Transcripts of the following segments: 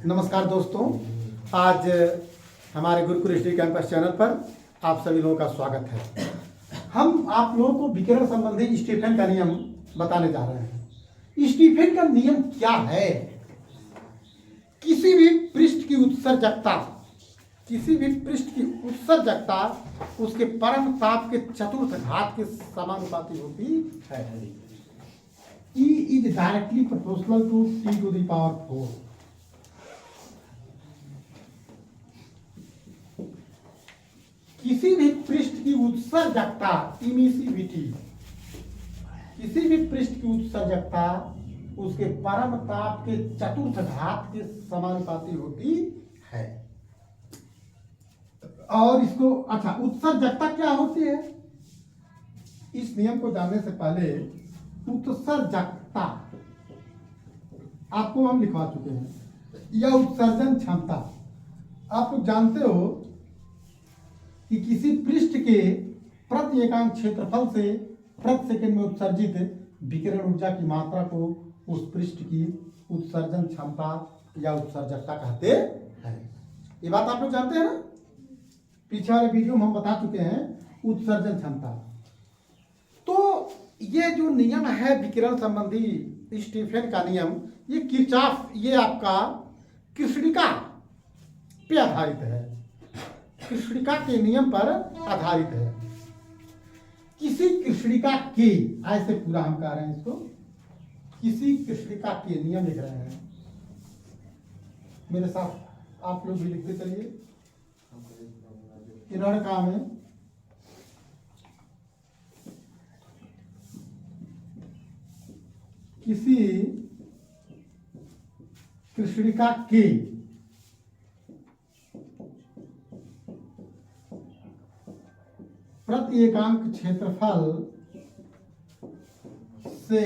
नमस्कार दोस्तों, आज हमारे गुरुकुल स्टडी कैंपस चैनल पर आप सभी लोगों का स्वागत है। हम आप लोगों को विकिरण संबंधी स्टीफन का नियम बताने जा रहे हैं। स्टीफन का नियम क्या है? किसी भी पृष्ठ की उत्सर्जकता उसके परम ताप के चतुर्थ घात के समानुपाती होती है। E is directly proportional to T to the power 4. किसी भी पृष्ठ की उत्सर्जकता इमिसिविटी, किसी भी पृष्ठ की उत्सर्जकता उसके परम ताप के चतुर्थ घात के समानुपाती होती है। और इसको उत्सर्जकता क्या होती है? इस नियम को जानने से पहले उत्सर्जकता आपको हम लिखवा चुके हैं, या उत्सर्जन क्षमता। आप लोग जानते हो कि किसी पृष्ठ के प्रति एकांक क्षेत्रफल से प्रति सेकंड में उत्सर्जित विकिरण ऊर्जा की मात्रा को उस पृष्ठ की उत्सर्जन क्षमता या उत्सर्जकता कहते हैं। ये बात आप लोग जानते हैं ना? पीछे वाले वीडियो में हम बता चुके हैं उत्सर्जन क्षमता। तो ये जो नियम है विकिरण संबंधी स्टीफन का नियम, ये किरचॉफ, ये आपका कृष्णिका पे आधारित है, कृष्णिका के नियम पर आधारित है। किसी कृष्णिका के, ऐसे पूरा हम कह रहे हैं इसको, किसी कृष्णिका के नियम लिख रहे हैं। मेरे साथ आप लोग भी लिखते चलिए। किरण काम है किसी कृष्णिका के प्रति एकांक क्षेत्रफल से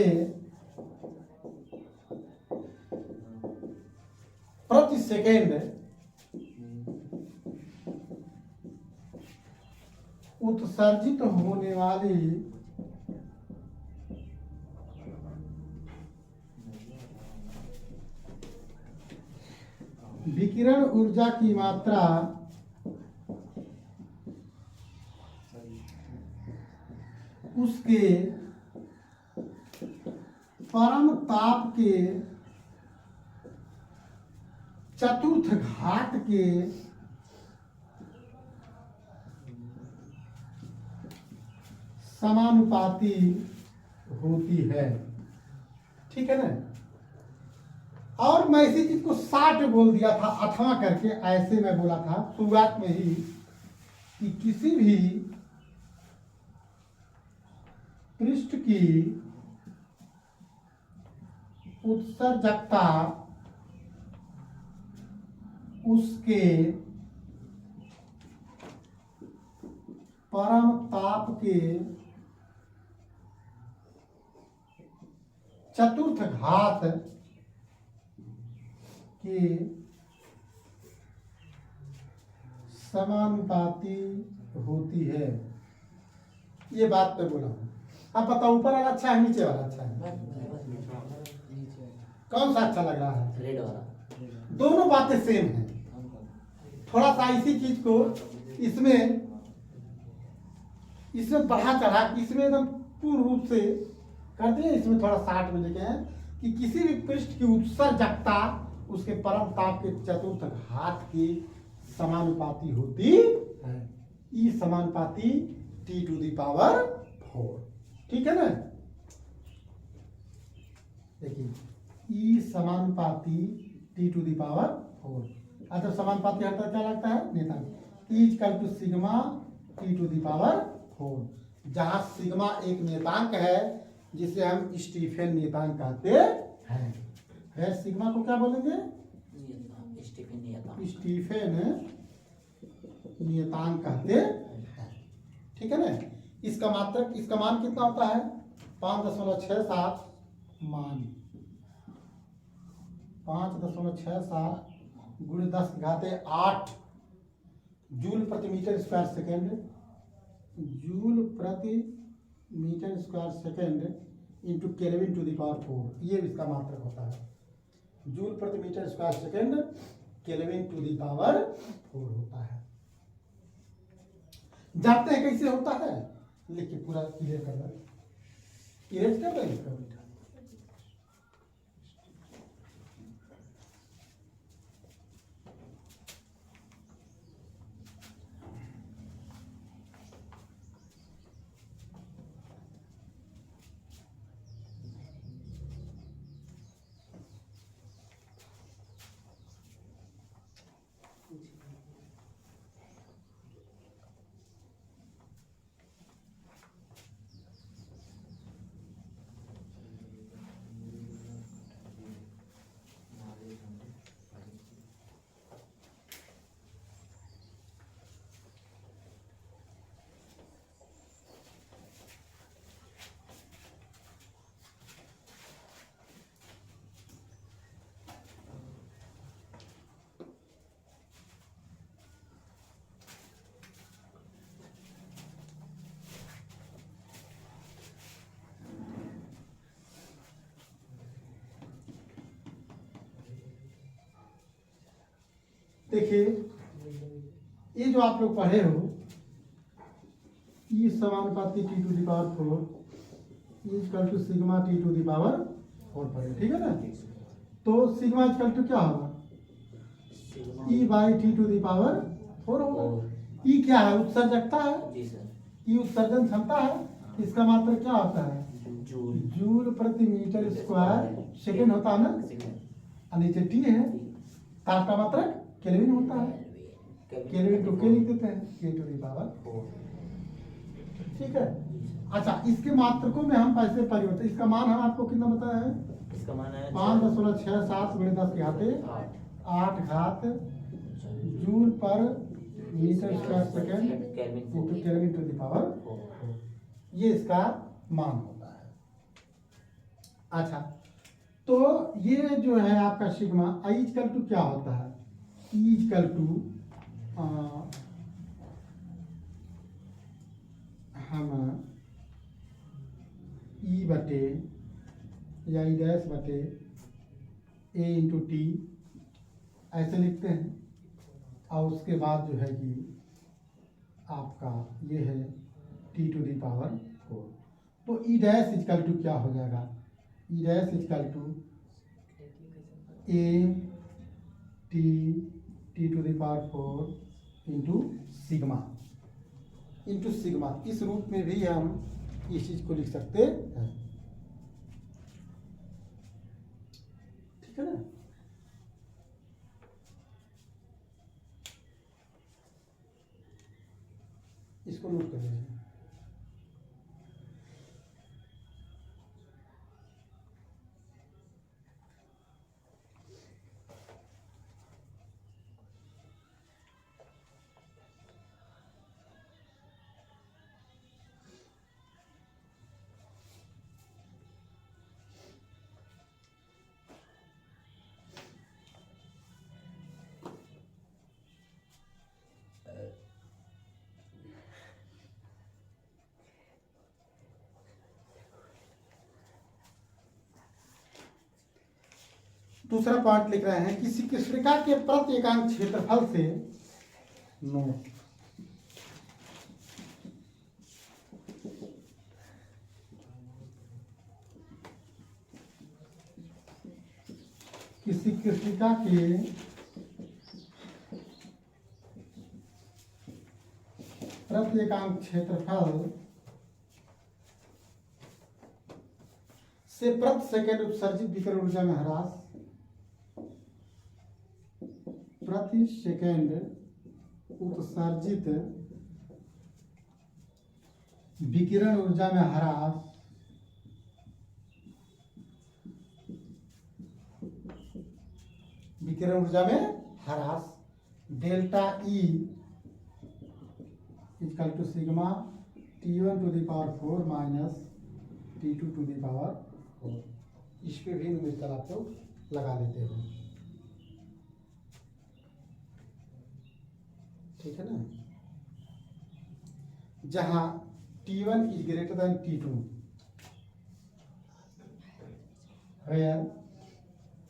प्रति सेकेंड उत्सर्जित होने वाली विकिरण ऊर्जा की मात्रा उसके परम ताप के चतुर्थ घात के समानुपाती होती है। ठीक है ना? और मैं इसी चीज को 60 बोल दिया था, अथवा करके ऐसे मैं बोला था शुरुआत में ही कि किसी भी पृष्ठ की उत्सर्जकता उसके परम ताप के चतुर्थ घात के समानुपाती होती है। ये बात मैं बोला हूं। अब बताओ, ऊपर वाला अच्छा है नीचे वाला अच्छा है? कौन सा अच्छा लग रहा है? रेड वाला। दोनों बातें सेम हैं। थोड़ा सा इसी चीज को इसमें बढ़ा चढ़ा, इसमें एकदम पूर्ण रूप से कर दिए। इसमें थोड़ा 60 में लिखे हैं कि किसी भी पृष्ठ की उत्सर्जकता उसके परम ताप के चतुर्थ घात की समानुपाती होती है। ई समानुपाती T to the power 4। ठीक है ना? देखिए, ई समानुपाती T to the power 4। अच्छा, समानुपाती हटा क्या लगता है? नियतांक। E equal to sigma T to the power 4, जहां सिग्मा एक नियतांक है जिसे हम स्टीफन नियतांक कहते हैं। है सिग्मा को क्या बोलेंगे? स्टीफन नियतांक। स्टीफन नियतांक कहते हैं। ठीक है ना? इसका मान कितना होता है? 5.67 मान 5.67 गुणे 10⁸ जूल प्रति मीटर स्क्वायर सेकेंड, जूल प्रति metre square second into kelvin to the power 4, ये इसका मात्रक होता है। जूल प्रति metre square second kelvin to the power 4 होता है। जानते हैं कैसे होता है, लिख के पूरा क्लियर कर रहा है, इरेज कर रहे हैं। देखिए ये जो आप लोग पढ़े हो, ई समानुपाती T to the power 4 equal to sigma T to the power 4 पढ़े, ठीक है ना। तो सिग्मा इक्वल टू क्या होगा, E by T to the power 4 होगा। ई क्या है, उत्सर्जकता है, जी सर। ई उत्सर्जन क्षमता है, इसका मात्रक क्या होता है, जूल जूल प्रति मीटर स्क्वायर सेकेंड होता है ना, और नीचे टी है, ताप का मात्रक केल्विन होता है, केल्विन को के लिख देते हैं, के टू दी पावर 4, ठीक है। अच्छा, इसके मात्रकों में हम पैसे परिवर्तन, इसका मान हम आपको कितना बताया है, इसका मान है 5.67 गुणे 10 के घाते 8 घात joule per metre square second into kelvin to the power 4, ये इसका मान होता है। अच्छा, तो ये जो है आपका सिग्मा आई इक्वल टू क्या होता है, ई इक्वल टू हम ई बटे या ई डैश बटे ए इंटू टी ऐसे लिखते हैं, और उसके बाद जो है कि आपका ये है टी टू दी पावर 4। तो ई डैश इक्वल टू क्या हो जाएगा, E dash equal to A T to the power 4 into sigma, इस रूप में भी हम इस चीज को लिख सकते हैं, ठीक है ना। इसको नोट कर लीजिए। दूसरा पॉइंट लिख रहे हैं, किसी कृष्णिका के प्रति एकांक क्षेत्रफल से नोट, किसी कृष्णिका के प्रति एकांक क्षेत्रफल से प्रति सेकंड उत्सर्जित विकिरण ऊर्जा में ह्रास, प्रति सेकंड उत्सर्जित विकिरण ऊर्जा में ह्रास delta E equal to sigma T1 to the power 4 minus T2 to the power 4, इस पे भी न्यूमेरिकल आप लोग लगा लेते हो, ठीक है ना। जहां T1 is greater than T2, where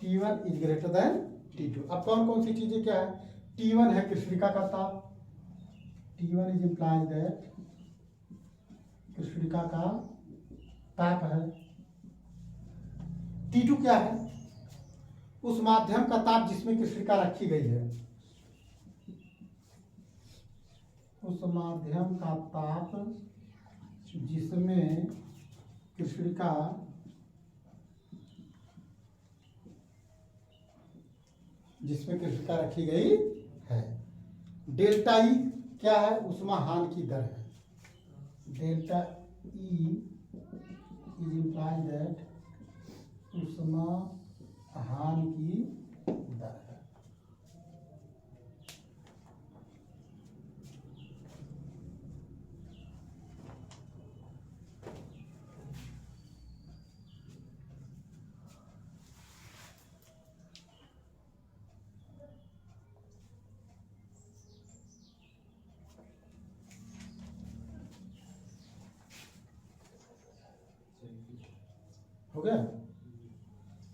T1 is greater than T2। अब कौन कौन सी चीजें क्या है? T1 है कृष्णिका का ताप, T1 इज इम्प्लाइज दैट कृष्णिका का ताप है। T2 क्या है? उस माध्यम का ताप जिसमें कृष्णिका रखी गई है, उस माध्यम का ताप जिसमें कृष्णिका रखी गई है। डेल्टा ई क्या है? ऊष्माहान की दर है। Delta E is implies that ऊष्माहान की दर है। हो गया?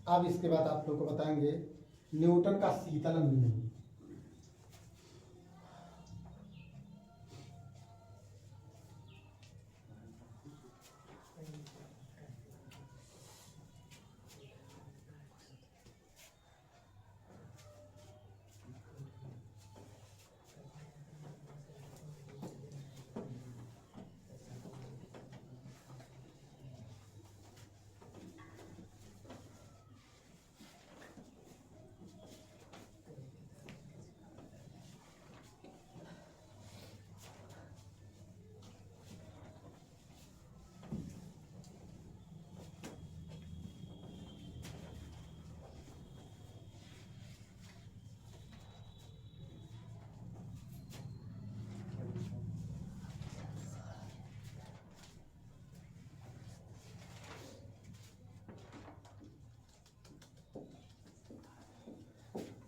अब इसके बाद आप लोग को बताएंगे न्यूटन का शीतलन नियम।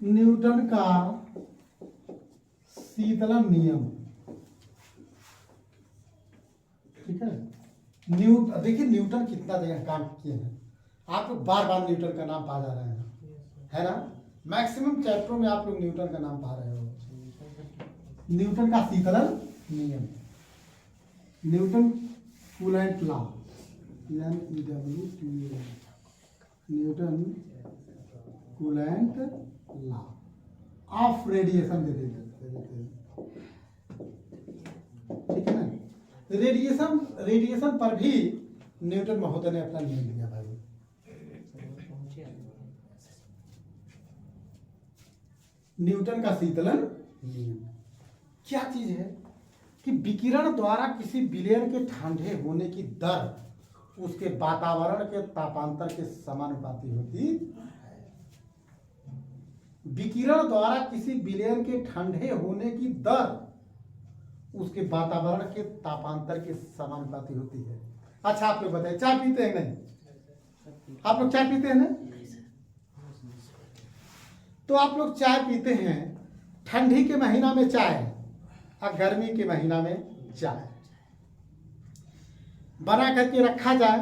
न्यूटन का शीतलन नियम, ठीक है। देखिए न्यूटन कितना जगह काम किए हैं, आप लोग बार बार न्यूटन का नाम पा जा रहे हैं, है ना। मैक्सिमम चैप्टरों में आप लोग न्यूटन का नाम पा रहे हो। न्यूटन का शीतलन नियम, Newton coolant law, Newton coolant law of radiation दे देते हैं, ठीक है ना। रेडिएशन पर भी न्यूटन महोदय ने अपना नियम दिया भाई। न्यूटन का शीतलन नियम क्या चीज है कि विकिरण द्वारा किसी विलयन के ठंडे होने की दर उसके वातावरण के तापांतर के समानुपाती होती है। विकिरण द्वारा किसी विलयन के ठंडे होने की दर उसके वातावरण के तापांतर के समानुपाती होती है। अच्छा आप लोग बताइए, चाय पीते हैं नहीं? आप लोग चाय पीते हैं ना? तो आप लोग चाय पीते हैं, ठंडी के महीना में चाय और गर्मी के महीना में चाय बना करके रखा जाए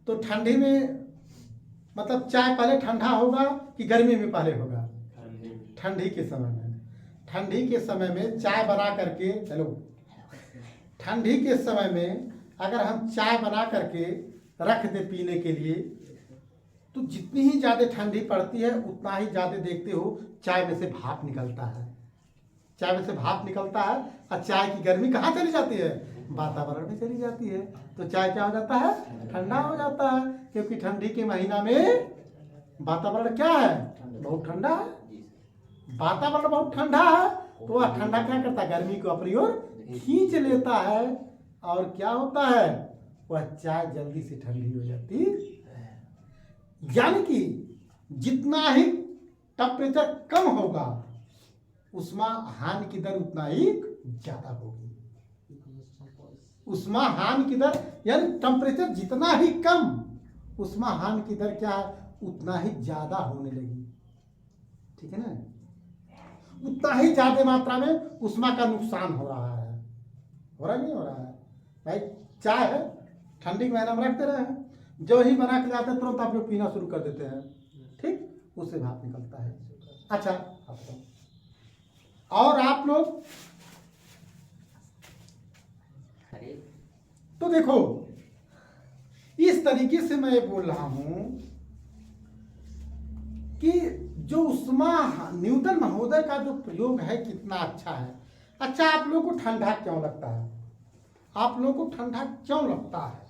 तो ठंडी में मतलब चाय पहले ठंडा होगा कि गर्मी में पहले होगा? ठंडी के समय में। ठंडी के समय में चाय बना करके, चलो ठंडी के समय में अगर हम चाय बना करके रख दे पीने के लिए तो जितनी ही ज़्यादा ठंडी पड़ती है उतना ही ज़्यादा देखते हो चाय में से भाप निकलता है। चाय में से भाप निकलता है और चाय की गर्मी कहाँ चली जाती है? वातावरण में चली जाती है। तो चाय क्या हो जाता है? ठंडा हो जाता है, क्योंकि ठंडी के महीना में वातावरण क्या है? बहुत ठंडा है। वातावरण बहुत ठंडा है तो वह ठंडा क्या करता है? गर्मी को अपनी ओर खींच लेता है और क्या होता है? वह चाय जल्दी से ठंडी हो जाती है। यानी कि जितना ही टेम्परेचर कम होगा ऊष्माहान की दर उतना ही ज्यादा होगी। ऊष्माहान की दर यानी टेम्परेचर जितना ही कम ऊष्माहान की दर क्या है? उतना ही ज्यादा होने लगी, ठीक है ना। उतना ही ज्यादा मात्रा में ऊष्मा का नुकसान हो रहा है। हो रहा नहीं हो रहा है भाई? चाय है ठंडी के महीना में रखते रहे हैं, जो ही बना के लाते हैं तुरंत आप लोग पीना शुरू कर देते हैं, ठीक। उससे भाप निकलता है। अच्छा, आप बताओ। और आप लोग अरे तो देखो, इस तरीके से मैं ये बोल रहा हूं कि जो उष्मा न्यूटन महोदय का जो प्रयोग है कितना अच्छा है। अच्छा, आप लोगों को ठंडा क्यों लगता है? आप लोगों को ठंडा क्यों लगता है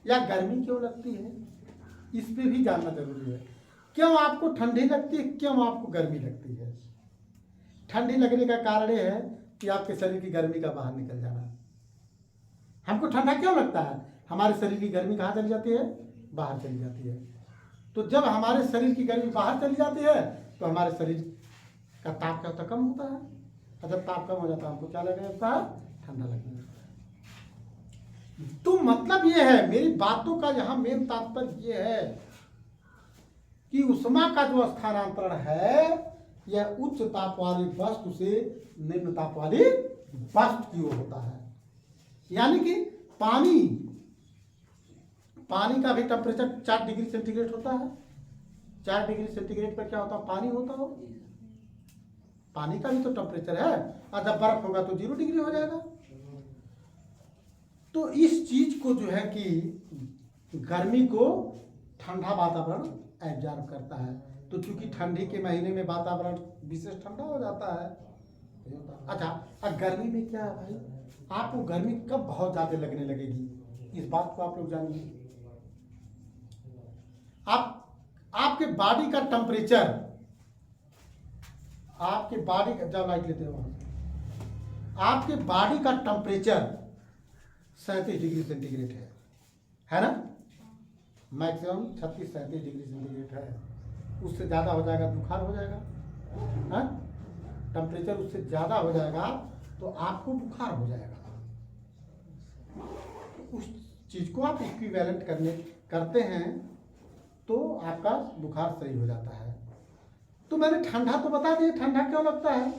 या गर्मी क्यों लगती है, इस पे भी जानना जरूरी है। क्यों आपको ठंडी लगती है, क्यों आपको गर्मी लगती है? ठंडी लगने का कारण ये है कि आपके शरीर की गर्मी का बाहर निकल जाना। हमको ठंडा क्यों लगता है? हमारे शरीर की गर्मी कहाँ चली जाती है? बाहर चली जाती है। तो जब हमारे शरीर की गर्मी बाहर चली जाती है तो हमारे शरीर का ताप क्या होता है? कम होता है। और जब ताप कम हो जाता है हमको क्या लगने लगता है? ठंडा लगने लगता है। तो मतलब ये है, मेरी बातों का यहाँ मेन तात्पर्य ये है कि उष्मा का जो स्थानांतरण है यह उच्च ताप वाली वस्तु से निम्न ताप वाली वस्तु की ओर होता है। यानी कि पानी का भी टेम्परेचर 4 डिग्री सेंटीग्रेड होता है। 4 डिग्री सेंटीग्रेड पर क्या होता है? पानी होता हो। पानी का भी तो टेम्परेचर है, और जब बर्फ होगा तो 0 डिग्री हो जाएगा। तो इस चीज को जो है कि गर्मी को ठंडा वातावरण एब्जॉर्ब करता है। तो चूंकि ठंडी के महीने में वातावरण विशेष ठंडा हो जाता है। अच्छा, अब गर्मी में क्या है भाई? आपको गर्मी कब बहुत ज्यादा लगने लगेगी, इस बात को आप लोग जानिए। आपके बॉडी का टेम्परेचर, आपके बॉडी का, जब लाइट लेते हो वहां से, आपके बॉडी का टेम्परेचर 37 डिग्री सेंटीग्रेड है ना? मैक्सिमम 36-37 डिग्री सेंटीग्रेड है। उससे ज़्यादा हो जाएगा बुखार हो जाएगा। हाँ, टेम्परेचर उससे ज़्यादा हो जाएगा तो आपको बुखार हो जाएगा। उस चीज़ को आप इक्विवेलेंट करते हैं तो आपका बुखार सही हो जाता है। तो मैंने ठंडा तो बता दिया, ठंडा क्यों लगता है?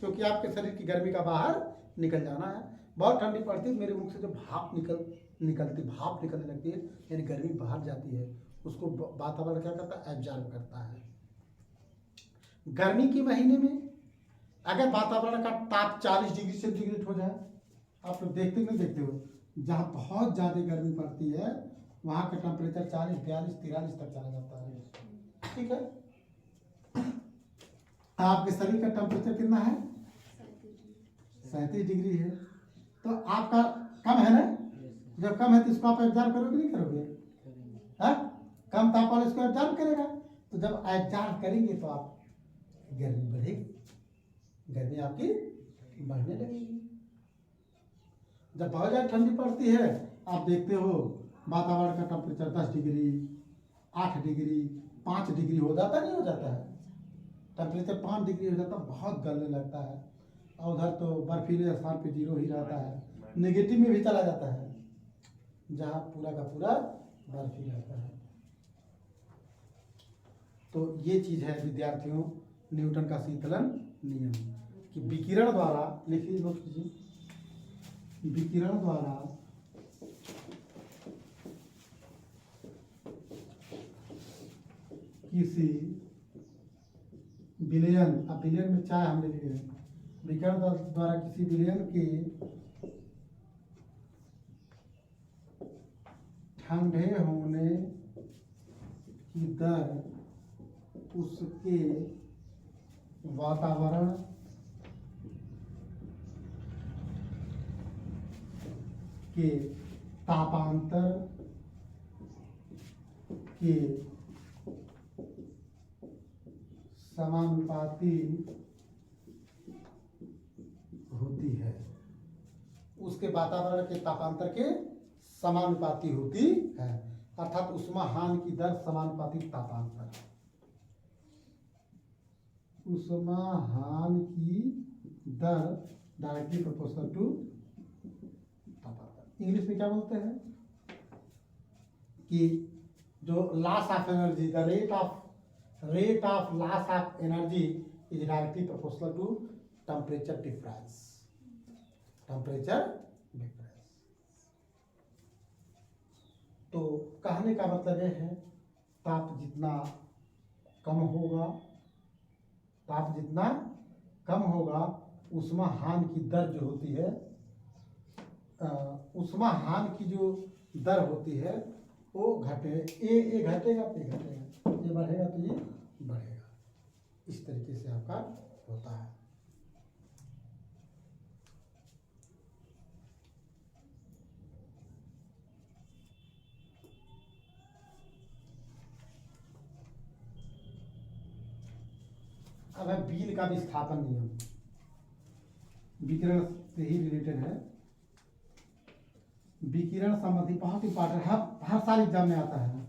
क्योंकि आपके शरीर की गर्मी का बाहर निकल जाना है। बहुत ठंडी पड़ती है, मेरे मुख से जब भाप निकलने लगती है, यानी गर्मी बाहर जाती है, उसको वातावरण क्या करता है? एब्जॉर्ब करता है। गर्मी के महीने में अगर वातावरण का ताप 40 डिग्री सेंटीग्रेड हो जाए, आप लोग देखते नहीं देखते हो, जहाँ बहुत ज़्यादा गर्मी पड़ती है वहाँ का टेम्परेचर 40, 42, 43 तक चला जाता है। ठीक है, आपके शरीर का टेम्परेचर कितना है? 37 डिग्री है। तो आपका कम है ना? जब कम है तो इसको आप एब्जॉर्ब करोगे नहीं करोगे? हाँ, कम ताप वाला इसको एब्जॉर्ब करेगा। तो जब एब्जॉर्ब करेंगे तो आप गर्मी बढ़ेगी, गर्मी आपकी बढ़ने लगेगी। जब बहुत ज़्यादा ठंडी पड़ती है, आप देखते हो वातावरण का टेम्परेचर 10 डिग्री, 8 डिग्री, 5 डिग्री हो जाता, नहीं हो जाता है? टेम्परेचर 5 डिग्री हो जाता, बहुत गलने लगता है। और उधर तो बर्फीले स्थान पे 0 ही रहता है, नेगेटिव में भी चला जाता है, जहाँ पूरा का पूरा बर्फ ही रहता है। तो ये चीज़ है विद्यार्थियों, न्यूटन का शीतलन नियम कि विकिरण द्वारा, लिखिए नोट कीजिए, विकिरण द्वारा किसी विलयन, अब विलयन में चाहे हमने लिखे हैं, विकिरण द्वारा किसी विलयन के ठंडे होने की दर उसके वातावरण के तापांतर के समानुपाती होती है। उसके वातावरण के तापांतर के समानुपाती होती है, अर्थात उष्माहान की दर समानुपाती तापांतर। उष्माहान की दर डायरेक्टली प्रोपोर्शनल टू तापांतर। इंग्लिश में क्या बोलते हैं कि जो loss of energy, the rate of loss of energy is directly proportional to temperature difference. Temperature difference. तो कहने का मतलब यह है, ताप जितना कम होगा, ताप जितना कम होगा ऊष्माहान की दर जो होती है, ऊष्माहान की जो दर होती है वो ये घटेगा तो ये घटेगा, ये बढ़ेगा तो ये बढ़ेगा। इस तरीके से आपका होता है। अब है बीन का विस्थापन नियम, विकिरण से ही रिलेटेड है। विकिरण संबंधी बहुत इंपॉर्टेंट, हर साल एग्जाम में आता है।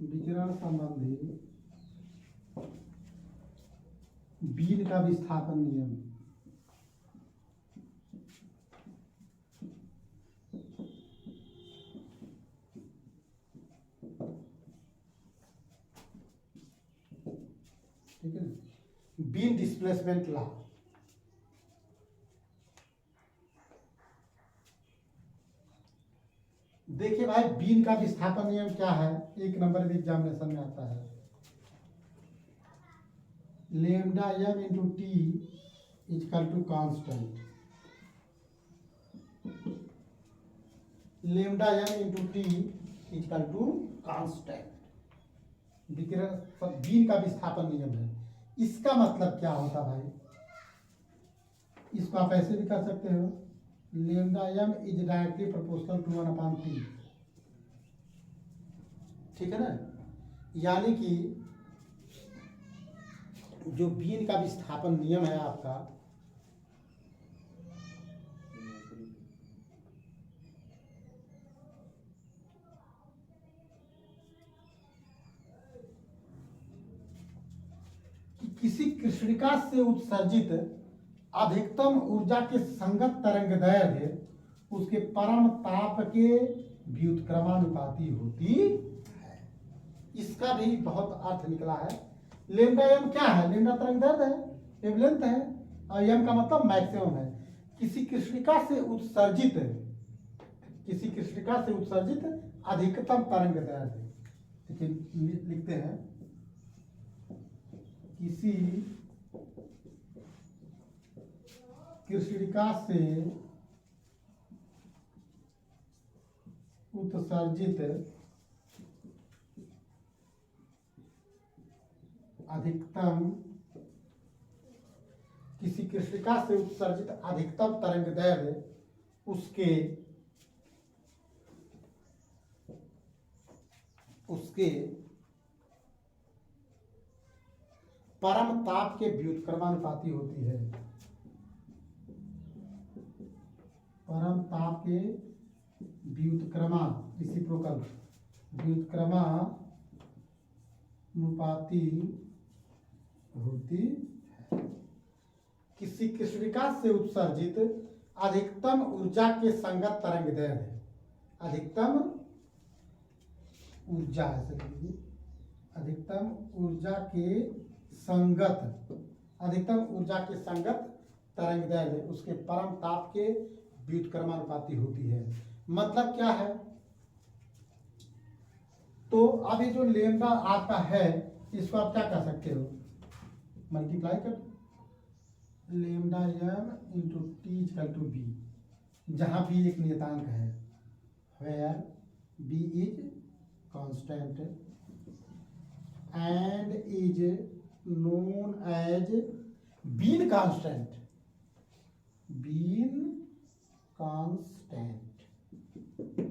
विकिरण संबंधी बीन का विस्थापन नियम। ठीक है, बीन डिस्प्लेसमेंट लॉ। देखिए भाई, बीन का विस्थापन नियम क्या है, एक नंबर के एग्जामिनेशन में आता है। Lambda m into T equal to constant. Lambda m into T equal to constant. विकिरण बीन का विस्थापन नियम है। इसका मतलब क्या होता भाई, इसको आप ऐसे भी कर सकते हो, lambda m is directly proportional to 1/T। ठीक है ना, यानी कि जो बीन का विस्थापन नियम है आपका, कि किसी कृष्णिका से उत्सर्जित अधिकतम ऊर्जा के संगत तरंगदैर्घ्य उसके परम ताप के व्युत्क्रमानुपाती होती है। इसका भी बहुत अर्थ निकला है। लेमडा एम क्या है, लेमडा तरंगदैर्घ्य है, वेवलेंथ है, और एम का मतलब मैक्सिमम है। किसी कृष्णिका से उत्सर्जित अधिकतम तरंगदैर्घ्य, देखिए लिखते हैं, किसी कृष्णिका से उत्सर्जित अधिकतम तरंगदैर्घ्य उसके परम ताप के व्युत्क्रमानुपाती होती है। परम ताप के व्युत्क्रमानुपाती होती है। किसी कृष्णिका से उत्सर्जित अधिकतम ऊर्जा के संगत तरंगदैर्घ्य, अधिकतम ऊर्जा ऐसे लीजिए, अधिकतम ऊर्जा के संगत तरंगदैर्घ्य उसके परम ताप के व्युत्क्रमानुपाती होती है। मतलब क्या है, तो अभी जो लेमडा आपका है इसको आप क्या कर सकते हो, मल्टीप्लाई कर lambda m into T equal to B, जहां बी एक नियतांक है, where B is constant and is known as Wien constant.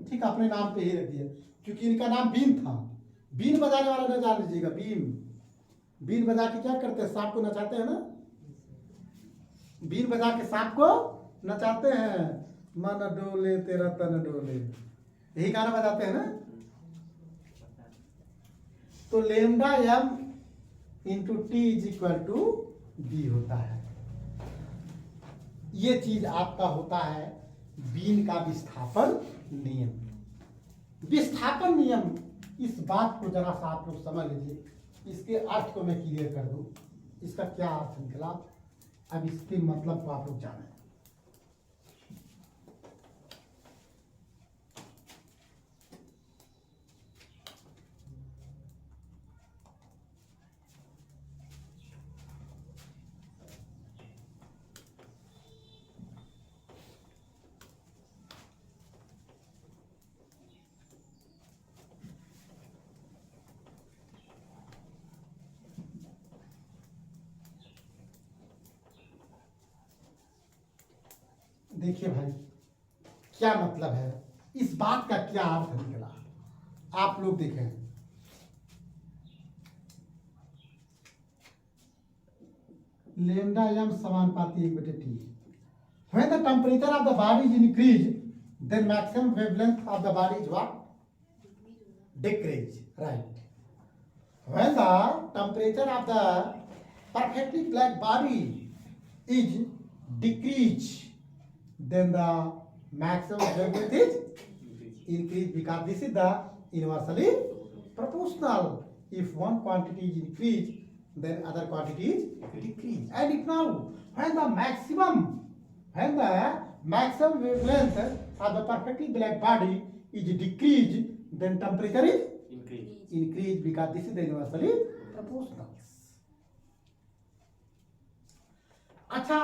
ठीक, अपने नाम पे ही रख दिया क्योंकि इनका नाम बीन था। बीन बजाने वाला न जान लीजिएगा, बीन बजा के क्या करते हैं, सांप को नचाते हैं ना, बीन बजा के सांप को नचाते हैं, मन डोले तेरा तन डोले, यही गाना बजाते हैं ना। तो lambda m into T is equal to B होता है। ये चीज आपका होता है बीन का विस्थापन नियम। विस्थापन नियम, इस बात को जरा सा आप लोग समझ लीजिए, इसके अर्थ को मैं क्लियर कर दूं, इसका क्या अर्थ निकला, अब इसके मतलब को आप लोग जानें। देखिए भाई, क्या मतलब है, इस बात का क्या अर्थ निकला, आप लोग देखें। लेमडा एम समानुपाती 1/t। When the temperature of the body is increased, then maximum wavelength of the body is what? Decrease, right? When the temperature of the perfectly black body is decreased, then the maximum wavelength is increased, because this is the inversely proportional. If one quantity is increased, then other quantity is decreased. And if now, when the maximum wavelength of the perfectly black body is decreased, then temperature is increased, because this is the inversely proportional. अच्छा,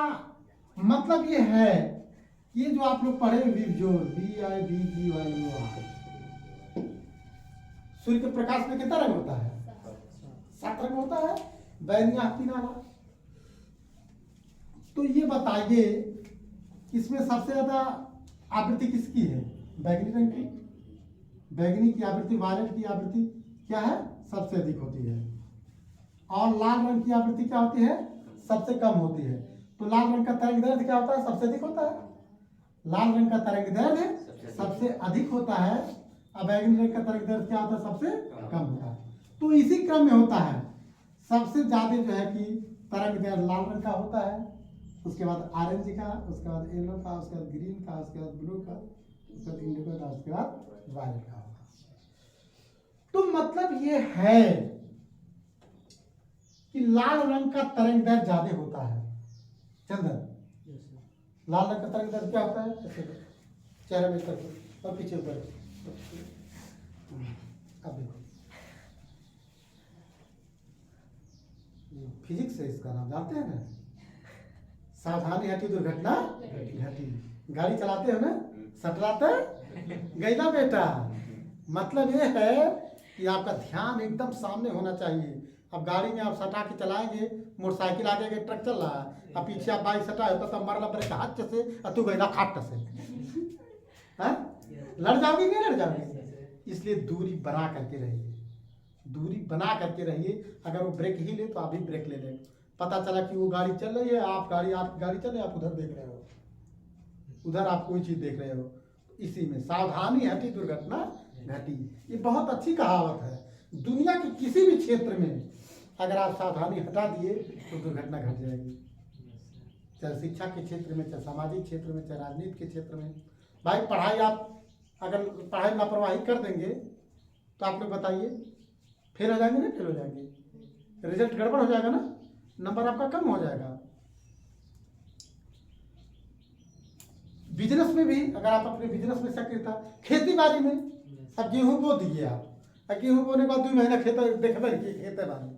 मतलब ये है, ये जो आप लोग पढ़े विबज्योर, BIBGYOR, सूर्य के प्रकाश में कितना रंग होता है? 7 रंग होता है, बैगनी पीला। तो ये बताइए, इसमें सबसे ज्यादा आवृत्ति किसकी है? बैगनी रंग की। बैगनी की आवृत्ति, वायलेट की आवृत्ति क्या है? सबसे अधिक होती है। और लाल रंग की आवृत्ति क्या होती है? सबसे कम होती है। तो लाल रंग का तरंग दैर्ध्य क्या होता है? सबसे अधिक होता है। लाल रंग का तरंग दैर्ध्य सबसे अधिक होता है, और बैगनी रंग का तरंग दैर्ध्य क्या होता है? सबसे कम होता है। तो इसी क्रम में होता है, सबसे ज्यादा जो है कि तरंग दैर्ध्य लाल रंग का होता है, उसके बाद ऑरेंज का, उसके बाद येलो का, उसके बाद ग्रीन का, उसके बाद ब्लू का, उसके बाद इंडिगो का, उसके बाद वायलेट का होगा। तो मतलब ये है कि लाल रंग का तरंग दैर्ध्य ज्यादा होता है। चंदन, लाल रंग का तरंग दैर्ध्य क्या होता है? चेहरे में करके और पीछे ऊपर। अब देखो, फिजिक्स है, इसका नाम जानते हैं ना, सावधानी हटी दुर्घटना घटी। गाड़ी चलाते हो ना, सटराते गैला बेटा। मतलब ये है कि आपका ध्यान एकदम सामने होना चाहिए। अब गाड़ी में आप सटा के चलाएंगे, मोटरसाइकिल आगे के ट्रक चल रहा है, अब पीछे आप बाइक सटा होता तो मरला ब्रेक हाथ से और तू गैला खाट से, लड़ जाओगे नहीं लड़ जाओगे। इसलिए दूरी बना करके रहिए, दूरी बना करके रहिए। अगर वो ब्रेक ही ले तो आप भी ब्रेक ले लें। पता चला कि वो गाड़ी चल रही है, आपकी गाड़ी चल रही है, आप उधर देख रहे हो, उधर आप कोई चीज देख रहे हो। इसी में सावधानी हटी दुर्घटना घटी, ये बहुत अच्छी कहावत है। दुनिया के किसी भी क्षेत्र में अगर आप सावधानी हटा दिए तो दुर्घटना घट जाएगी। चाहे शिक्षा के क्षेत्र में, चाहे सामाजिक क्षेत्र में, चाहे राजनीति के क्षेत्र में। भाई पढ़ाई, आप अगर पढ़ाई लापरवाही कर देंगे तो आप लोग बताइए, फेल हो जाएंगे ना? फेल हो जाएंगे, रिजल्ट गड़बड़ हो जाएगा ना, नंबर आपका कम हो जाएगा। बिजनेस में भी अगर आप अपने बिजनेस में सक्रियता, खेती बाड़ी में, अब गेहूं बो दिए आप, गेहूं बोने के बाद 2 महीना खेत देखते खेते बाड़ी,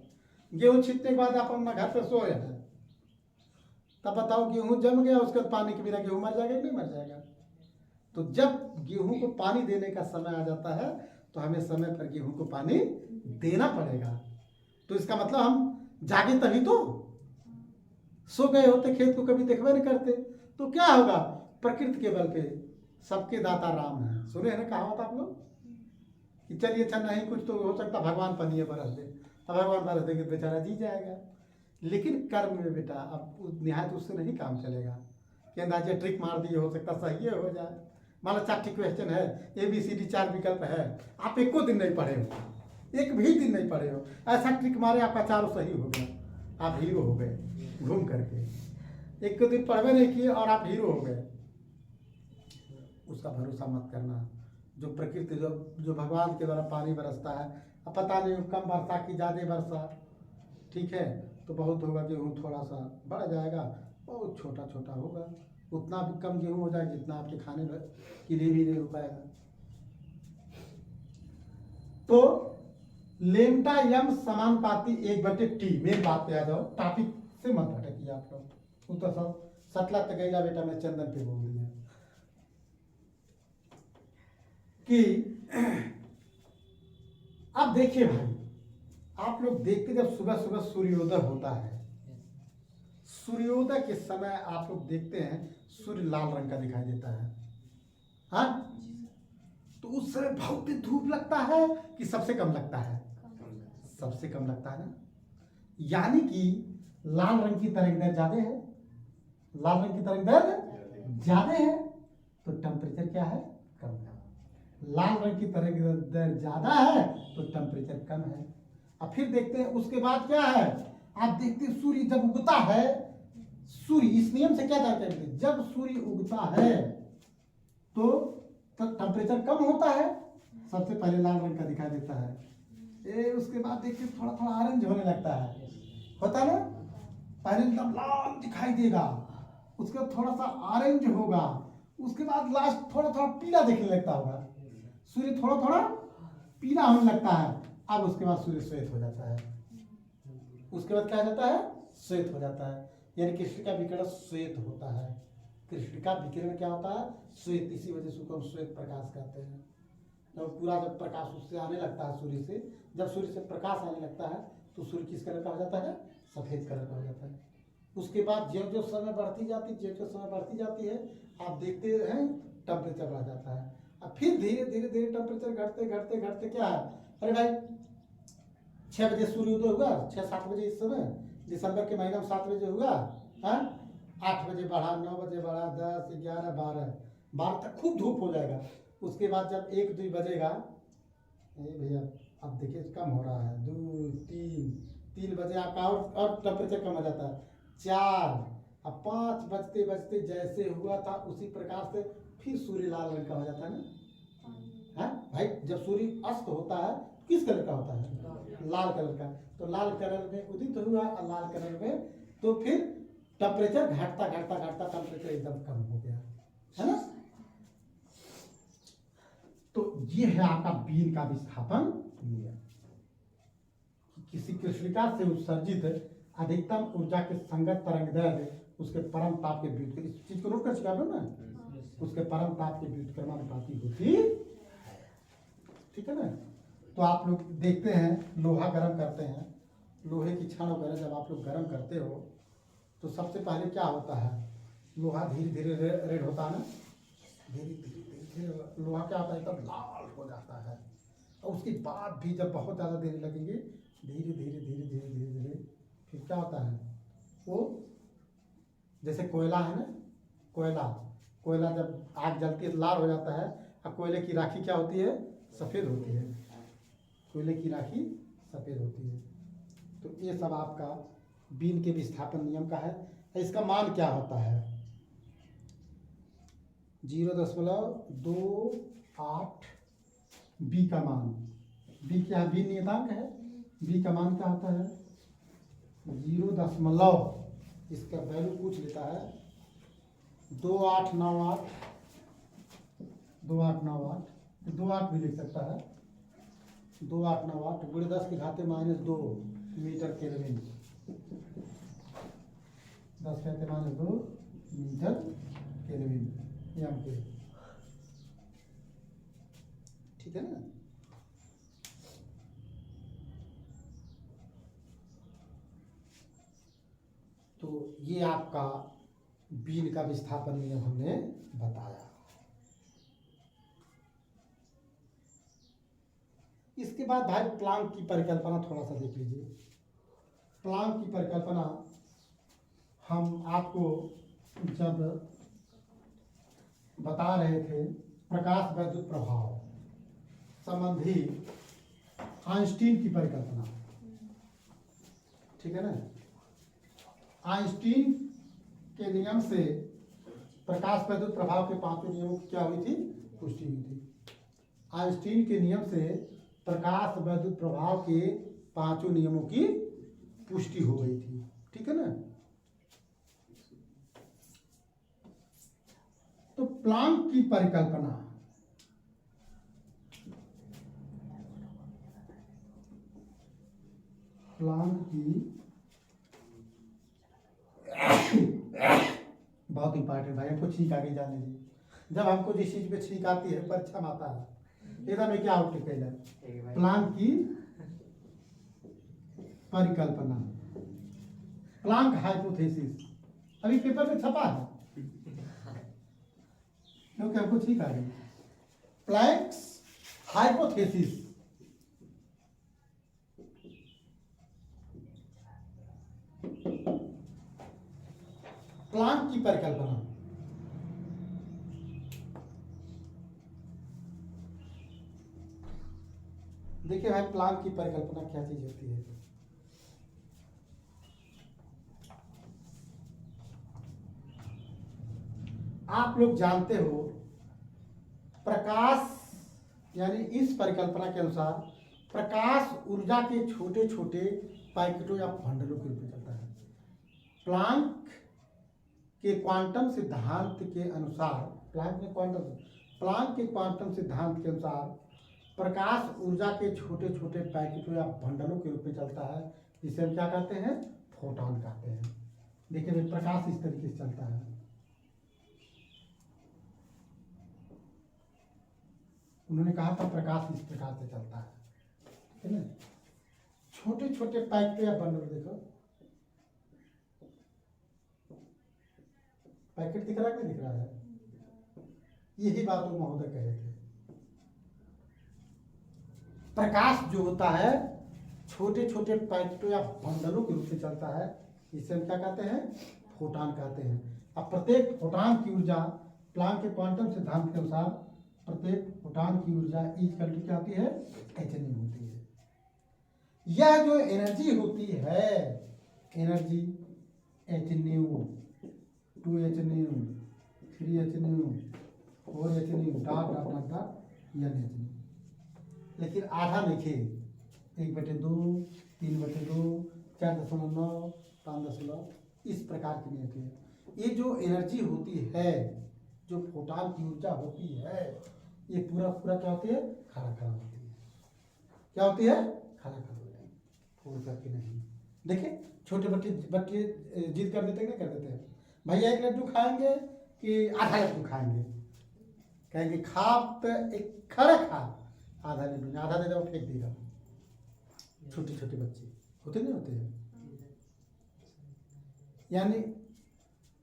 गेहूं छींटने के बाद आप अपना घर पे सोए हैं, तब बताओ गेहूं जम गया, उसके बाद पानी के बिना गेहूं मर जाएगा कि नहीं मर जाएगा? तो जब गेहूं को पानी देने का समय आ जाता है तो हमें समय पर गेहूं को पानी देना पड़ेगा। तो इसका मतलब हम जागे तभी तो, सो गए होते खेत को कभी देखबे नहीं करते तो क्या होगा? प्रकृति के बल पे सबके दाता राम है। सुने हैं ना कहावत आप लोग कि चलिए अच्छा नहीं कुछ तो हो सकता भगवान पनिए बरस दे, अब भगवान बरस देंगे तो बेचारा जी जाएगा। लेकिन कर्म में बेटा अब निहायत उससे नहीं काम चलेगा कि अंदाजे ट्रिक मार दिए, हो सकता सही हो जाए। मान लो 4 क्वेश्चन है, ABCD 4 विकल्प है, आप एको दिन नहीं पढ़े हो, एक भी दिन नहीं पढ़े हो, ऐसा ट्रिक मारे आपका 4 सही हो गया, आप हीरो हो गए घूम करके। एक दिन पढ़वे नहीं किए और आप हीरो हो गए। उसका भरोसा मत करना। जो प्रकृति, जो भगवान के द्वारा पानी बरसता है, अब पता नहीं कम वर्षा की ज़्यादा वर्षा, ठीक है, तो बहुत होगा गेहूँ थोड़ा सा बढ़ जाएगा, बहुत छोटा छोटा होगा, उतना भी कम गेहूँ हो जाएगा जितना आपके खाने के लिए भी नहीं हो पाएगा। तो लेमडा एम समानुपाती 1/t। मेन बात पे आ जाओ, टॉपिक से मत भटकिए आप लोग। तू तो सब सटला तक गईला बेटा, मैं चंदन पे बोल दिया कि अब देखिए भाई, आप लोग देखते जब सुबह सुबह सूर्योदय होता है, सूर्योदय के समय आप लोग देखते हैं सूर्य लाल रंग का दिखाई देता है। हाँ, तो उस समय बहुत ही धूप लगता है कि सबसे कम लगता है? सबसे कम लगता है ना। यानी कि लाल रंग की तरंगदैर्घ्य ज्यादा है, लाल रंग की तरंगदैर्घ्य ज्यादा है, तो टेम्परेचर क्या है? कम है। लाल रंग की तरंगदैर्घ्य ज्यादा है तो टेम्परेचर कम है। अब फिर देखते हैं उसके बाद क्या है। आप देखते हैं सूर्य जब उगता है, सूर्य इस नियम से क्या जाता है, जब सूर्य उगता है तो टेम्परेचर कम होता है, सबसे पहले लाल रंग का दिखाई देता है। उसके बाद देखिए थोड़ा थोड़ा ऑरेंज होने लगता है, होता ना, पहले एकदम लाल दिखाई देगा, उसके बाद थोड़ा सा ऑरेंज होगा, उसके बाद लास्ट थोड़ा थोड़ा पीला दिखने लगता होगा, सूर्य थोड़ा थोड़ा पीला होने लगता है। अब उसके बाद सूर्य श्वेत हो जाता है। उसके बाद क्या हो जाता है? श्वेत हो जाता है। यानी कृष्ण का विकिरण श्वेत होता है। कृष्ण का विकिरण क्या होता है? श्वेत। इसी वजह से उसको हम श्वेत प्रकाश कहते हैं। जब पूरा जब प्रकाश उससे आने लगता है सूर्य से, जब सूर्य से प्रकाश आने लगता है तो सूर्य किस कलर का हो जाता है? सफेद कलर का हो जाता है। उसके बाद जो जो समय बढ़ती जाती है आप देखते हैं टेम्परेचर बढ़ जाता है। अब फिर धीरे धीरे धीरे टेम्परेचर घटते घटते घटते क्या है, अरे भाई 6 बजे सूर्योदय हुआ, 6-7 बजे इस समय दिसंबर के महीना में 7 बजे हुआ, हाँ 8 बजे बढ़ा, 9 बजे बढ़ा, 10, 11, 12 तक खूब धूप हो जाएगा। उसके बाद जब 1-2 बजेगा, भैया अब देखिए कम हो रहा है, 2, 3 बजे आपका और टेम्परेचर कम हो जाता है, 4, अब 5 बजते बजते जैसे हुआ था उसी प्रकार से फिर सूर्य लाल रंग का हो जाता है ना। हाँ भाई, जब सूर्य अस्त होता है किस कलर का होता है? लाल कलर का। तो लाल कलर में उदित हुआ और लाल कलर में, तो फिर टेम्परेचर घटता घटता घटता टेम्परेचर एकदम कम हो गया, है ना। तो ये है आपका बीन का विस्थापन नियम। किसी कृष्णिका से उत्सर्जित अधिकतम ऊर्जा के संगत तरंगदैर्घ्य उसके परम ताप के व्युत्क्रम, इस चीज को नोट कर चुका ना, उसके परम ताप के व्युत्क्रमानुपाती होती है, ठीक है ना। तो आप लोग देखते हैं लोहा गर्म करते हैं, लोहे की छड़ वगैरह जब आप लोग गर्म करते हो तो सबसे पहले क्या होता है, लोहा धीरे धीरे रेड होता है ना, धीरे धीरे लोहा क्या होता है एकदम लाल हो जाता है। और उसके बाद भी जब बहुत ज़्यादा देर लगेंगे, धीरे धीरे धीरे धीरे धीरे धीरे फिर क्या होता है, वो जैसे कोयला है ना, कोयला जब आग जलती है तो लाल हो जाता है, और कोयले की राखी क्या होती है? सफ़ेद होती है। कोयले की राखी सफ़ेद होती है। तो ये सब आपका बीन के विस्थापन नियम का है। इसका मान क्या होता है? 0.28 बी का मान, बी क्या, बी नियतांक है, बी का मान क्या होता है? 0. इसका वैल्यू पूछ लेता है 2898, 2898 भी लिख सकता है, 2898 गुणे 10 की घाते -2 मीटर केल्विन, 10 के घाते -2 मीटर केल्विन एम के, ठीक है ना। तो ये आपका बीन का विस्थापन नियम हमने बताया। इसके बाद भाई प्लांक की परिकल्पना थोड़ा सा देख लीजिए। प्लांक की परिकल्पना हम आपको जब बता रहे थे प्रकाश वैद्युत प्रभाव संबंधी आइंस्टीन की परिकल्पना, ठीक है ना। आइंस्टीन के नियम से प्रकाश वैद्युत प्रभाव के 5 नियमों की क्या हुई थी? पुष्टि हुई थी। आइंस्टीन के नियम से प्रकाश वैद्युत प्रभाव के 5 नियमों की पुष्टि हो गई थी, ठीक है ना। तो प्लांक की परिकल्पना, प्लांक की बहुत इंपॉर्टेंट भाई, हमको छींक आगे जाने लीजिए। जब हमको जिस चीज पे छींक आती है परीक्षा में आता है, एकदम क्या आउट है प्लांक की परिकल्पना, प्लांक हाइपोथेसिस। अभी पेपर में छपा है, क्योंकि हमको ठीक आ गई। प्लैंक्स हाइपोथेसिस, प्लांक की परिकल्पना। देखिए भाई, प्लांक की परिकल्पना क्या चीज होती है। आप लोग जानते हो, प्रकाश यानी इस परिकल्पना के अनुसार प्रकाश ऊर्जा के छोटे छोटे पैकेटों या बंडलों के रूप में चलता है। प्लांक के क्वांटम सिद्धांत के अनुसार, प्लांक के क्वांटम सिद्धांत के अनुसार प्रकाश ऊर्जा के छोटे छोटे पैकेटों या बंडलों के रूप में चलता है, जिसे हम क्या कहते हैं, फोटॉन कहते हैं। देखिए भाई, प्रकाश इस तरीके से चलता है। उन्होंने कहा था प्रकाश इस प्रकार से चलता है, ठीक है ना। छोटे छोटे पैकेट या बंडल, देखो पैकेट दिख रहा है कि नहीं दिख रहा है, यही बात वो महोदय कह रहे थे। प्रकाश जो होता है छोटे छोटे पैकेटों या बंडलों के रूप में चलता है, इसे हम क्या कहते हैं, फोटॉन कहते हैं। अब प्रत्येक फोटॉन की ऊर्जा प्लांक के क्वांटम सिद्धांत के अनुसार प्रत्येक फोटॉन की ऊर्जा इक्वल टू क्या होती है, hν होती है। यह जो एनर्जी होती है, energy hν, 2hν, 3hν, 4hν, dot dot dot dot nhν। लेकिन आधा लिखे 1/2, 3/2, 4.9, 5, इस प्रकार की नहीं होती है। ये जो एनर्जी होती है, जो फोटॉन की ऊर्जा होती है, ये पूरा पूरा क्या होती है, खड़ा खड़ा होती है। क्या होती है, खड़ा खड़ा होती है, फोड़ करके नहीं। देखिए छोटे बच्चे जिद कर देते हैं, क्या कर देते हैं, भैया 1 लड्डू खाएंगे कि आधा लड्डू खाएंगे, कहेंगे खा तो एक खड़ा खा, आधा लड्डू, आधा दे दो फेंक देगा। छोटे छोटे बच्चे होते नहीं होते हैं, यानी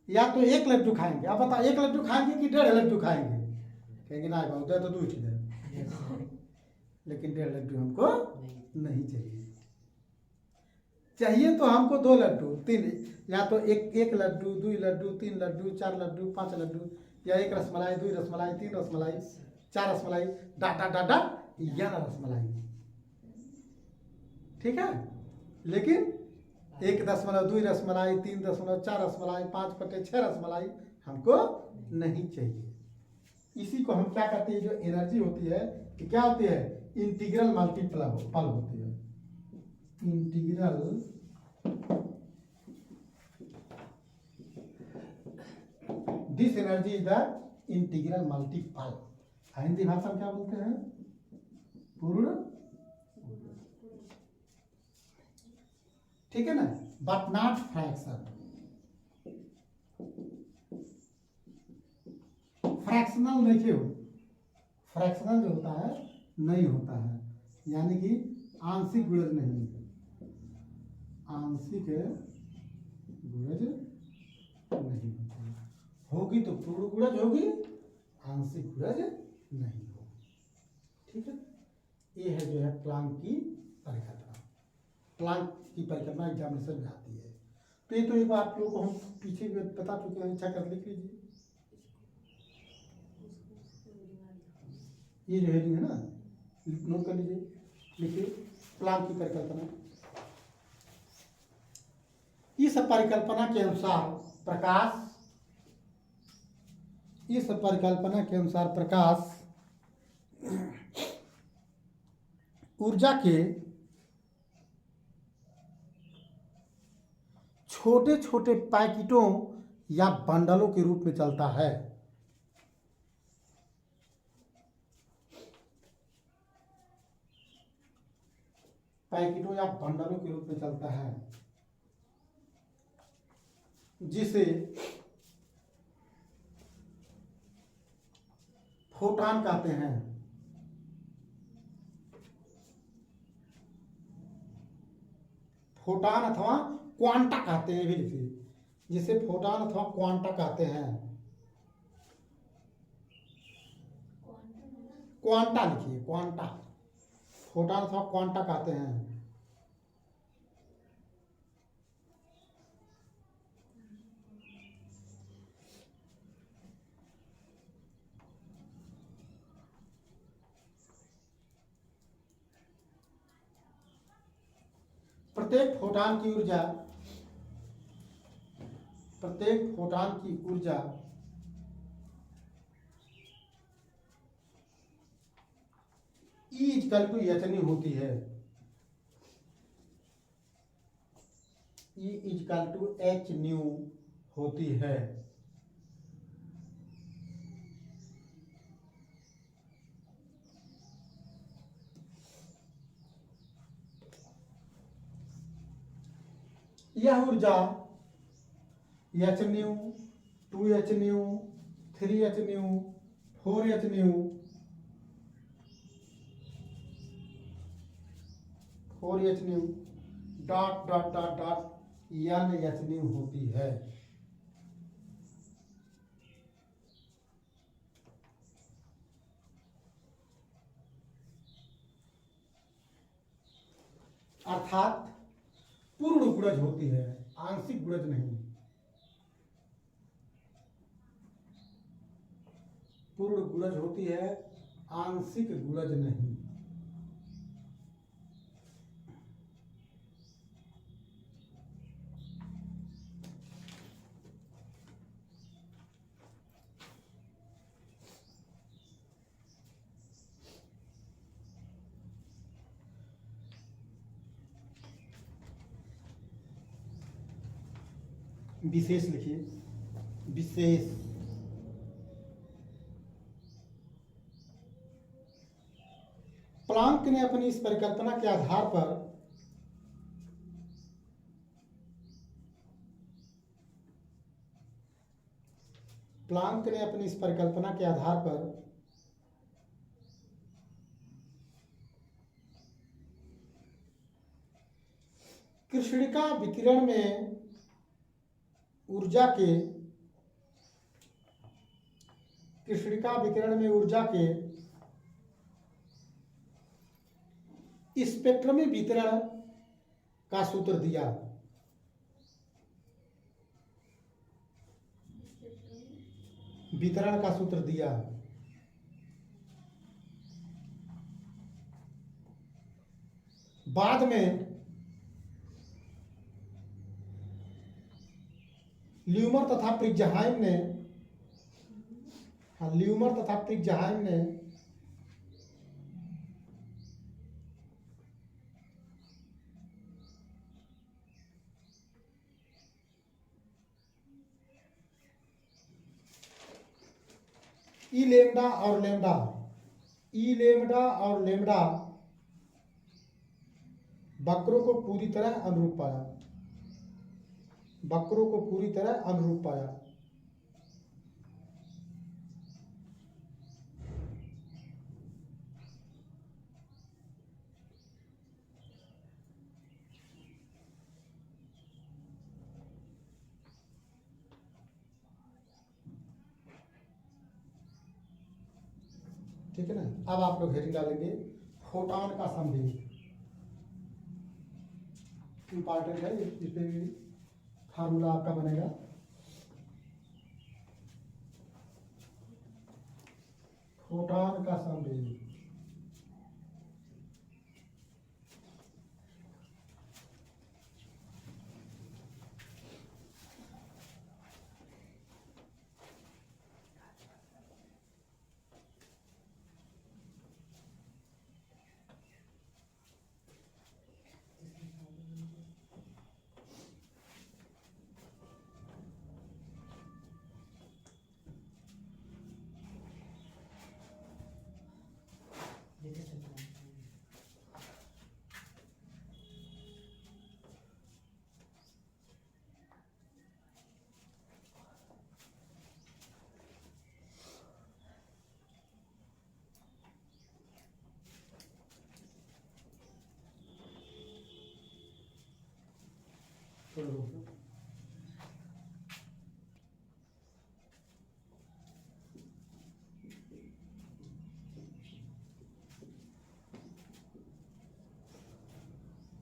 या तो 1 लड्डू खाएंगे, आप बताओ 1 लड्डू खाएंगे कि 1.5 लड्डू खाएंगे, कहेंगे ना बाबू दे तो 2 ही दे, लेकिन 1.5 लड्डू हमको नहीं चाहिए, चाहिए तो हमको 2 लड्डू, 3, या तो एक लड्डू, 2 लड्डू, 3 लड्डू, 4 लड्डू, 5 लड्डू, या 1 रसमलाई, 2 रसमलाई, 3 रसमलाई, 4 रसमलाई, डा डा डा डा 11 रसमलाई, ठीक है। लेकिन 1.2 रसमलाई, 3.4 रसमलाई, 5/6 रसमलाई हमको नहीं चाहिए। इसी को हम क्या कहते हैं, जो एनर्जी होती है, कि क्या होती है, इंटीग्रल मल्टीपल होती है। Integral this energy is the integral multiple. Hindi भाषा में क्या बोलते हैं, पूर्ण, ठीक है ना, बट नॉट फ्रैक्शन। फ्रैक्शनल देखिए, फ्रैक्शनल जो होता है नहीं होता है, यानी कि आंशिक गुणज नहीं, आंशिक गुणज नहीं होता है। होगी तो पूर्ण गुणज होगी, आंशिक गुणज नहीं होगी, ठीक है। ये है जो है प्लांक की परिकल्पना। प्लांक की परिकल्पना एग्जामिनेशन में आती है, तो ये तो एक बार आप लोगों को हम पीछे भी बता चुके हैं, इच्छा कर लिख लीजिए। ये जो हेडिंग है ना, नोट कर लीजिए, लिखिए प्लांक की परिकल्पना। इस परिकल्पना के अनुसार प्रकाश, इस परिकल्पना के अनुसार प्रकाश ऊर्जा के छोटे छोटे पैकेटों या बंडलों के रूप में चलता है। पैकेटों या बंडलों के रूप में चलता है, जिसे फोटॉन कहते हैं। फोटॉन अथवा क्वांटा कहते हैं, भी लिखिए जिसे फोटॉन अथवा क्वांटा कहते हैं। क्वांटा लिखिए, क्वांटा, फोटॉन अथवा क्वांटा कहते हैं। प्रत्येक फोटॉन की ऊर्जा, प्रत्येक फोटॉन की ऊर्जा E=hν होती है। E=hν होती है। यह ऊर्जा hν, 2hν, 3hν, 4hν, 4hν dot dot dot dot nhν होती है। अर्थात पूर्ण गुणज होती है, आंशिक गुणज नहीं। पूर्ण गुणज होती है, आंशिक गुणज नहीं। विशेष लिखिए, विशेष। प्लांक ने अपनी इस परिकल्पना के आधार पर प्लांक ने अपनी इस परिकल्पना के आधार पर कृष्णिका विकिरण में ऊर्जा के स्पेक्ट्रमी वितरण का सूत्र दिया। वितरण का सूत्र दिया। बाद में ल्यूमर तथा प्रिट्जहाइम ने ई लेम्डा और लेम्डा वक्रों को पूरी तरह अनुरूप पाया। ठीक है ना। अब आप लोग हेडिंग डालेंगे फोटॉन का संवेग। इंपॉर्टेंट है, इस पे भी फार्मूला आपका बनेगा। फोटॉन का संवेग।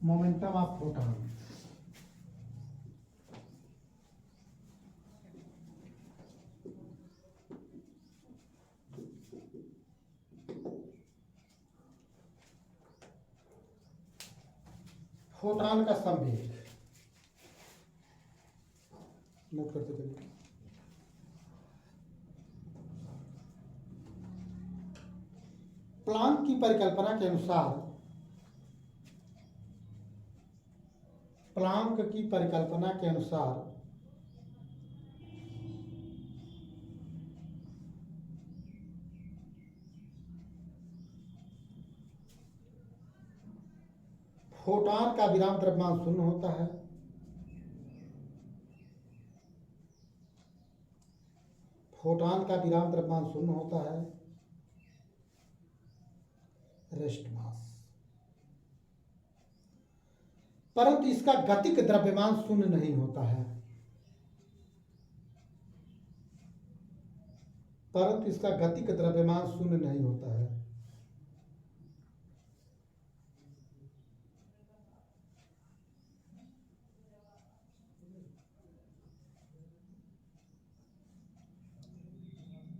Momentum of photon. फोटॉन का संवेग नोट करते चलिए। प्लांक की परिकल्पना के अनुसार, प्लांक की परिकल्पना के अनुसार फोटॉन का विराम द्रव्यमान शून्य होता है। फोटॉन का विराम द्रव्यमान शून्य होता है। रेस्ट मास, परंतु इसका गतिक द्रव्यमान शून्य नहीं होता है। परंतु इसका गतिक द्रव्यमान शून्य नहीं होता है।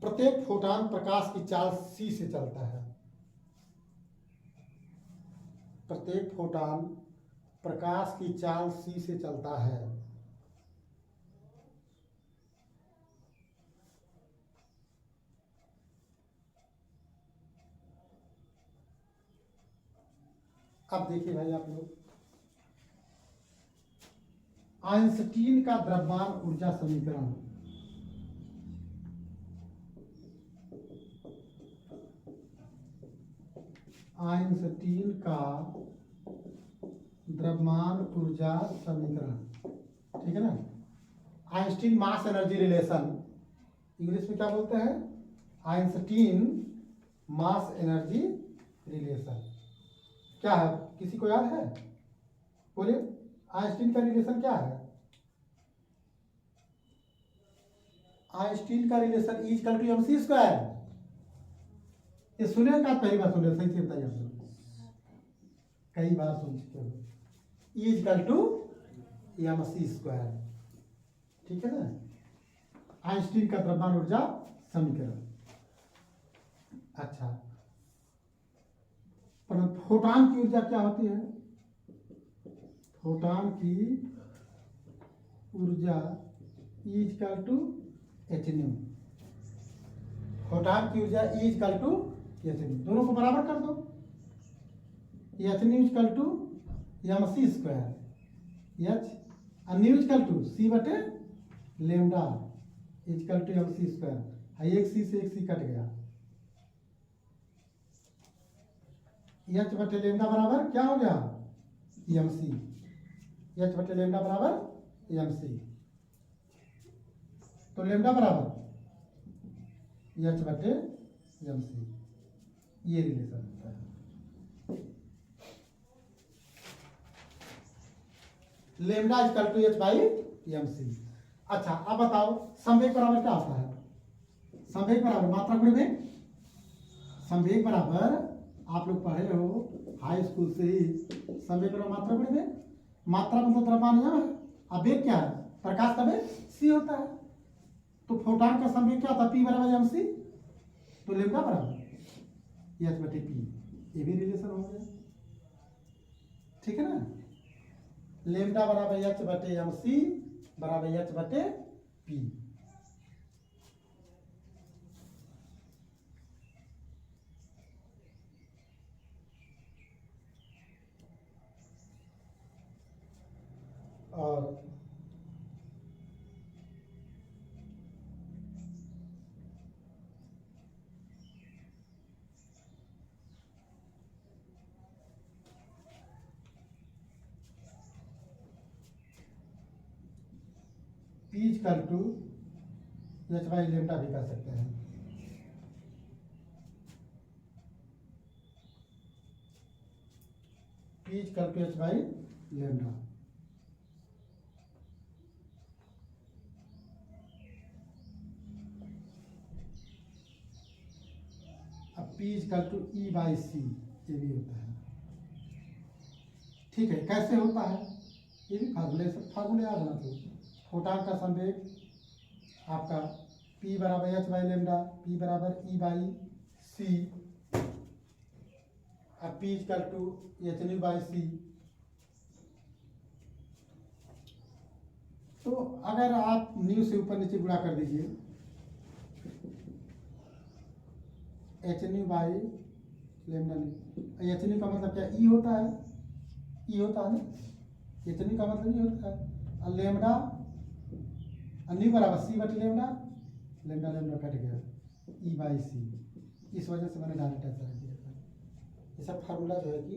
प्रत्येक फोटॉन प्रकाश की चाल c से चलता है। प्रत्येक फोटॉन प्रकाश की चाल c से चलता है। अब देखिए भाई आप लोग, आइंस्टीन का द्रव्यमान ऊर्जा समीकरण, आइंस्टीन का द्रव्यमान ऊर्जा समीकरण, ठीक है ना। Einstein mass energy relation, English में क्या बोलते हैं? Einstein mass energy relation. क्या है, किसी को याद है? बोलिए, आइंस्टीन का रिलेशन क्या है? आइंस्टीन का relation E equal to mc square. ये सुने का पहली बार सुने? सही से बताइए आप लोग, कई बार सुन चुके हो। E equal to mc square, ठीक है ना। आइंस्टीन का द्रव्यमान ऊर्जा समीकरण। अच्छा, पर फोटॉन की ऊर्जा क्या होती है? फोटॉन की ऊर्जा E equal to h nu. Photon की ऊर्जा E equal to h nu, दोनों को बराबर कर दो। h nu equal to mc square, h nu equal to c बटे lambda equal to mc square. एक c से एक c कट गया। h बटे लेमडा बराबर क्या हो गया? mc। h बटे लेमडा बराबर mc, तो लेमडा बराबर h बटे mc, ये रिलेशन होता है। Lambda equal to h by mc। अच्छा, अब बताओ संवेग बराबर क्या होता है? संवेग बराबर मात्रा गुणे वेग। संवेग बराबर आप लोग पढ़े हो हाई स्कूल से ही, संवेग बराबर मात्रा गुणे वेग। मात्रा मतलब द्रव्यमान यह है, अब वेग क्या है? प्रकाश का वेग c होता है। तो फोटॉन का संवेग क्या होता है? P बराबर mc, तो लेमडा बराबर h बटे p, ये भी रिलेशन हो गया, ठीक है ना। लेमडा बराबर h बटे mc बराबर h बटे p। और P equal to h by lambda भी कर सकते हैं। P equal to h by lambda. अब P equal to E by C, ये भी होता है, ठीक है, कैसे होता है ये भी फार्मूले याद होना चाहिए। फोटान का संवेग आपका P बराबर h बाई लेमडा, P बराबर E बाई C, अब P equal to H nu by C. तो अगर आप न्यू से ऊपर नीचे गुणा कर दीजिए, H nu by lambda new, H new का मतलब क्या ई होता है, ई होता है ना, एच न्यू का मतलब ई होता है, और लेमडा न्यू बराबर सी बटे लेमडा, लेमडा लेमडा कट गया, ई बाई सी। इस वजह से मैंने डायरेक्ट ऐसा रख दिया था। ये सब फार्मूला जो है कि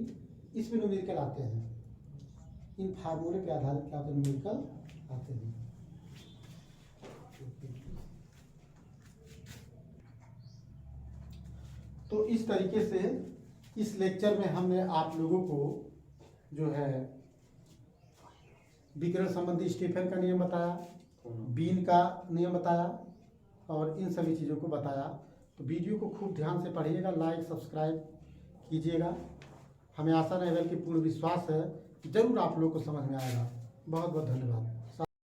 इसमें न्यूमेरिकल आते हैं, इन फार्मूले पे आधारित क्या होते हैं, न्यूमेरिकल आते हैं। तो इस तरीके से इस लेक्चर में हमने आप लोगों को जो है विकिरण संबंधी स्टीफन का नियम बताया, बीन का नियम बताया और इन सभी चीज़ों को बताया। तो वीडियो को खूब ध्यान से पढ़िएगा, लाइक सब्सक्राइब कीजिएगा। हमें आशा नहीं बल्कि पूर्ण विश्वास है कि जरूर आप लोगों को समझ में आएगा। बहुत बहुत धन्यवाद।